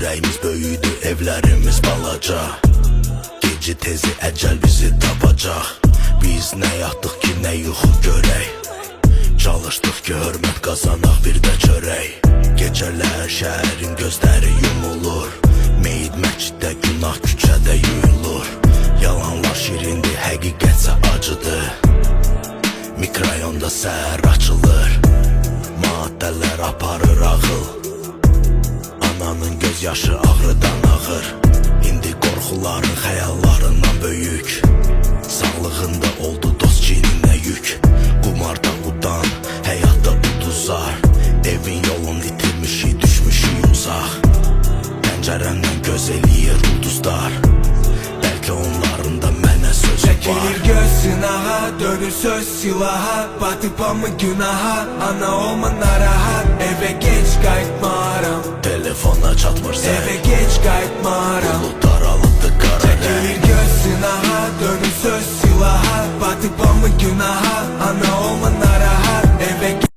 Ürəyimiz böyüdü, evlərimiz balaca. Gecə tezi əcəl bizi tapacaq. Biz nə yatdıq ki, nə yuxu görək. Çalışdıq ki, hörmət qazanaq, bir də çörək. Gecələr şəhərin gözləri yumulur. Meyid məsciddə, günah küçədə yuyulur. Yalanlar şirindir, həqiqətsə acıdır. Mikrorayonda səhər açılır. Maddələr aparır ağıl. Ananın göz yaşı ağrıdan ağır. İndi qorxuların xəyallarından böyük. Sağlığında oldu dost cininə yük. Qumarda udan, həyatda uduzar. Evin yolunu itirmişik, düşmüşük uzaq. Pəncərəmdən göz eləyir ulduzlar. Bəlkə onların da mənə sözü var. Çəkilir göz sınağa, dönür söz silaha. Batıp ama günaha, ana olma narahat. Eve geç qayıtmaram, Telefona çatmır zəng, eve geç qayıtmaram. buludlar alıbdı qara rəng. Çəkilir göz sınağa, dönür söz silaha. Batıp ama günaha, ana olma narahat. Eve